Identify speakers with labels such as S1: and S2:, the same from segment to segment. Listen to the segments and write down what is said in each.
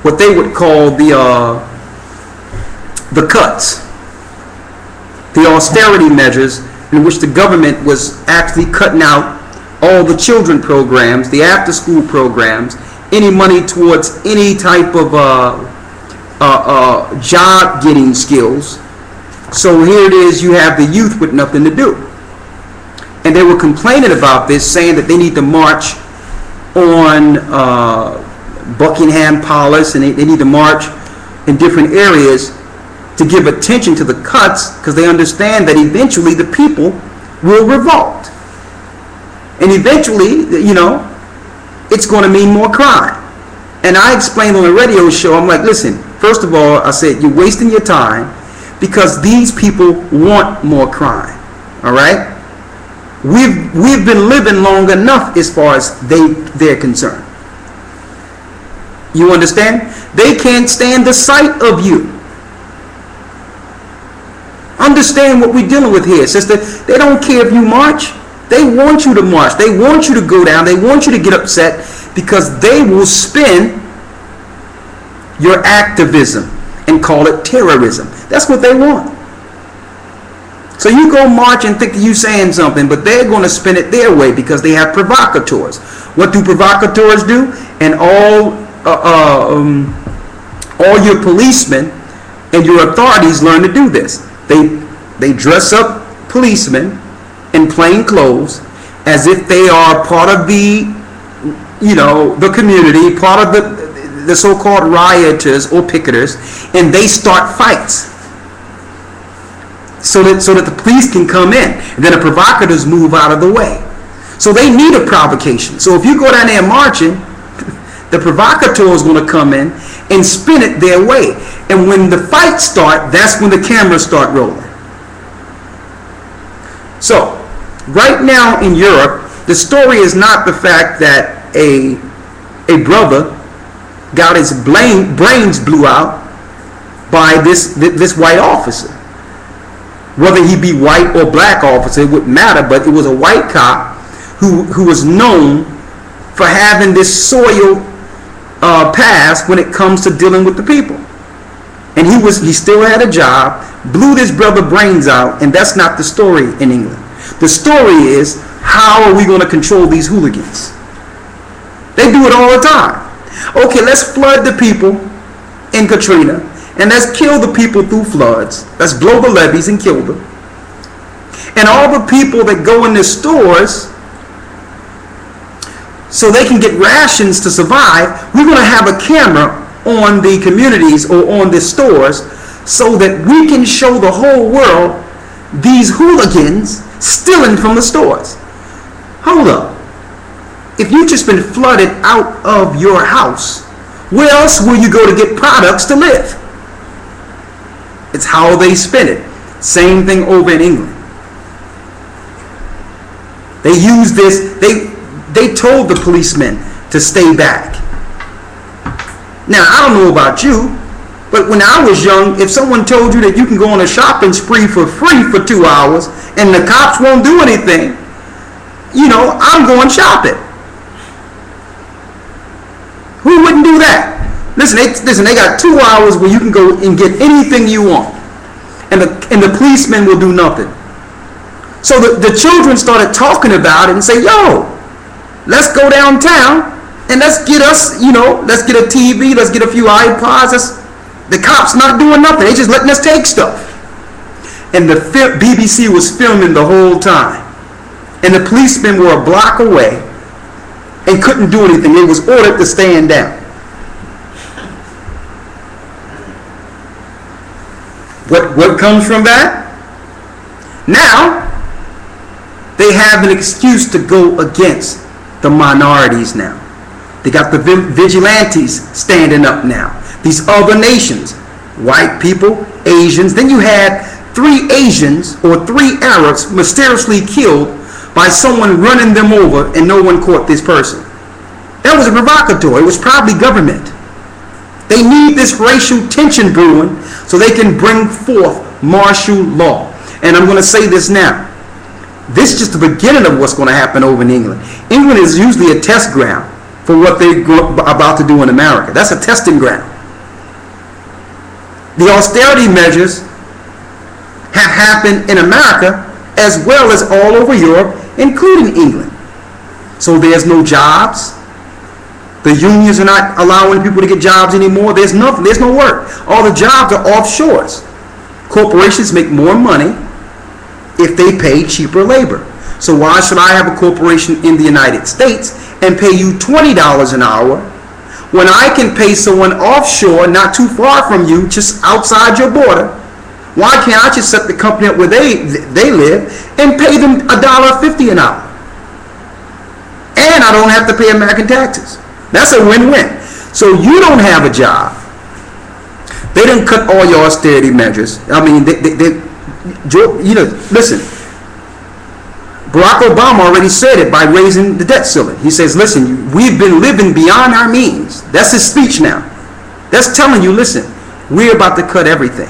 S1: what they would call the cuts, the austerity measures, in which the government was actually cutting out all the children programs, the after-school programs, any money towards any type of job-getting skills. So here it is, you have the youth with nothing to do. And they were complaining about this, saying that they need to march on Buckingham Palace, and they need to march in different areas to give attention to the cuts, because they understand that eventually the people will revolt. And eventually, it's going to mean more crime. And I explained on the radio show, I'm like, listen, first of all, I said, you're wasting your time because these people want more crime. All right? We've been living long enough as far as they're concerned. You understand? They can't stand the sight of you. Understand what we're dealing with here, sister. They don't care if you march. They want you to march. They want you to go down. They want you to get upset, because they will spin your activism and call it terrorism. That's what they want. So you go march and think you're saying something, but they're going to spin it their way because they have provocateurs. What do provocateurs do? And all your policemen and your authorities learn to do this. They dress up policemen in plain clothes as if they are part of the community, part of the so-called rioters or picketers, and they start fights so that the police can come in, and then the provocateurs move out of the way. So they need a provocation. So if you go down there marching, the provocateur is going to come in and spin it their way. And when the fights start, that's when the cameras start rolling. So right now in Europe, the story is not the fact that a brother got his brains blew out by this white officer. Whether he be white or black officer, it wouldn't matter, but it was a white cop who was known for having this soiled past when it comes to dealing with the people. And he still had a job, blew this brother brains out, and that's not the story in England. The story is, how are we going to control these hooligans? They do it all the time. Okay, let's flood the people in Katrina, and let's kill the people through floods. Let's blow the levees and kill them. And all the people that go in the stores so they can get rations to survive, we're going to have a camera on the communities or on the stores so that we can show the whole world these hooligans stealing from the stores. Hold up. If you just been flooded out of your house, where else will you go to get products to live? It's how they spin it. Same thing over in England. They use this, they told the policemen to stay back. Now, I don't know about you, but when I was young, if someone told you that you can go on a shopping spree for free for 2 hours and the cops won't do anything, I'm going shopping. Who wouldn't do that? Listen, they got 2 hours where you can go and get anything you want, and the policemen will do nothing. So the children started talking about it and say, yo, let's go downtown and let's get us, let's get a TV, let's get a few iPods. The cops not doing nothing. They just letting us take stuff. And the BBC was filming the whole time. And the policemen were a block away and couldn't do anything. They was ordered to stand down. What comes from that? Now, they have an excuse to go against the minorities now. They got the vigilantes standing up now. These other nations, white people, Asians. Then you had 3 Asians or 3 Arabs mysteriously killed by someone running them over, and no one caught this person. That was a provocateur. It was probably government. They need this racial tension brewing so they can bring forth martial law. And I'm going to say this now. This is just the beginning of what's going to happen over in England. England is usually a test ground for what they're about to do in America. That's a testing ground. The austerity measures have happened in America as well as all over Europe, including England. So there's no jobs. The unions are not allowing people to get jobs anymore. There's no work. All the jobs are offshores. Corporations make more money if they pay cheaper labor. So why should I have a corporation in the United States and pay you $20 an hour when I can pay someone offshore, not too far from you, just outside your border? Why can't I just set the company up where they live and pay them $1.50 an hour? And I don't have to pay American taxes. That's a win-win. So you don't have a job. They didn't cut all your austerity measures. I mean, listen. Barack Obama already said it by raising the debt ceiling. He says, listen, we've been living beyond our means. That's his speech now. That's telling you, listen, we're about to cut everything.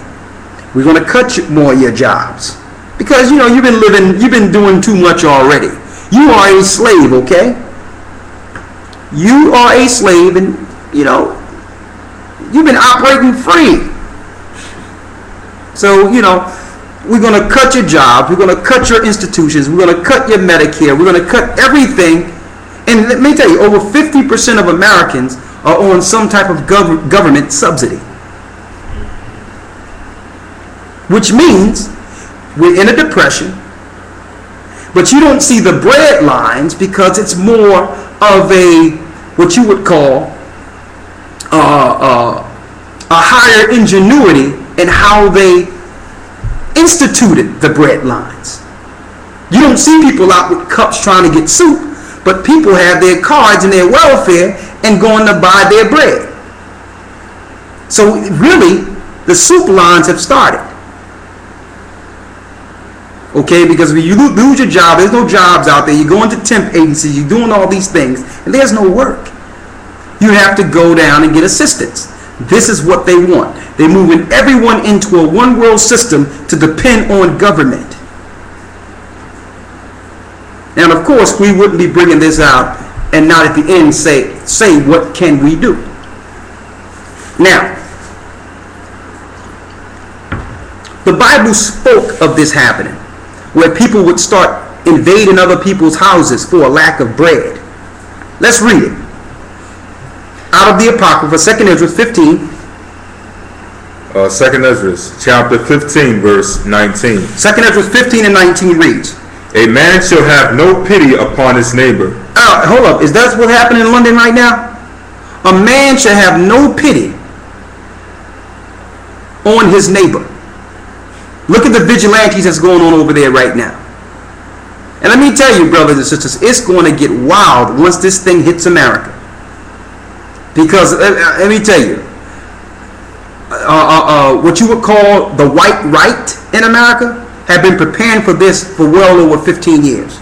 S1: We're going to cut more of your jobs. Because, you've been doing too much already. You are a slave, okay? You are a slave, and, you've been operating free. So, we're going to cut your jobs. We're going to cut your institutions. We're going to cut your Medicare. We're going to cut everything. And let me tell you, over 50% of Americans are on some type of government subsidy. Which means we're in a depression. But you don't see the bread lines because it's more of what you would call a higher ingenuity in how they instituted the bread lines. You don't see people out with cups trying to get soup, but people have their cards and their welfare and going to buy their bread. So really, the soup lines have started. Okay, because when you lose your job, there's no jobs out there. You're going to temp agencies, you're doing all these things, and there's no work. You have to go down and get assistance. This is what they want. They're moving everyone into a one-world system to depend on government. And of course, we wouldn't be bringing this out and not at the end say what can we do. Now, the Bible spoke of this happening, where people would start invading other people's houses for a lack of bread. Let's read it. Out of the Apocrypha, 2 Ezra 15.
S2: 2 Ezra chapter 15, verse 19.
S1: 2 Ezra 15 and 19 reads,
S2: A man shall have no pity upon his neighbor.
S1: Hold up. Is that what's happening in London right now? A man shall have no pity on his neighbor. Look at the vigilantes that's going on over there right now. And let me tell you, brothers and sisters, it's going to get wild once this thing hits America. Because, let me tell you, what you would call the white right in America have been preparing for this for well over 15 years.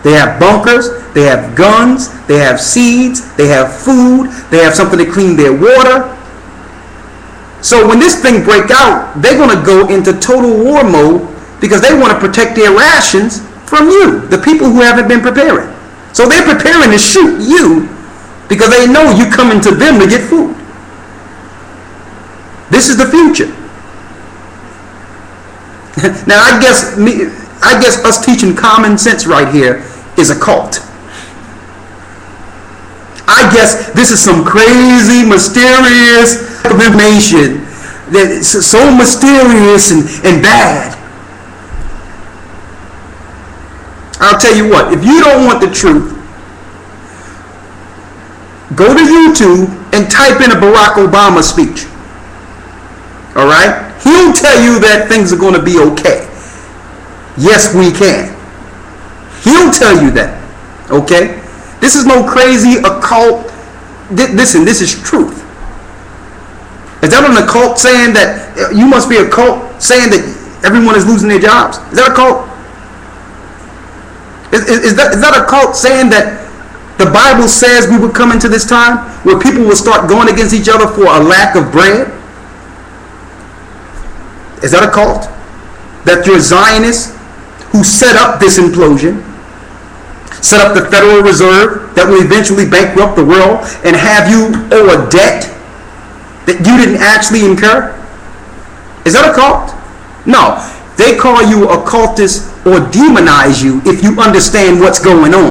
S1: They have bunkers, they have guns, they have seeds, they have food, they have something to clean their water. So when this thing break out, they're going to go into total war mode because they want to protect their rations from you, the people who haven't been preparing. So they're preparing to shoot you because they know you coming to them to get food. This is the future. Now I guess us teaching common sense right here is a cult. I guess this is some crazy, mysterious information that's so mysterious and bad. I'll tell you what, if you don't want the truth, go to YouTube and type in a Barack Obama speech. All right? He'll tell you that things are going to be okay. Yes, we can. He'll tell you that. Okay? This is no crazy occult. Listen, this is truth. Is that an occult saying that you must be a cult saying that everyone is losing their jobs? Is that a cult? Is that a cult saying that the Bible says we would come into this time where people will start going against each other for a lack of bread? Is that a cult? That you're Zionists who set up this implosion, set up the Federal Reserve that will eventually bankrupt the world and have you owe a debt that you didn't actually incur? Is that a cult? No. They call you a cultist or demonize you if you understand what's going on.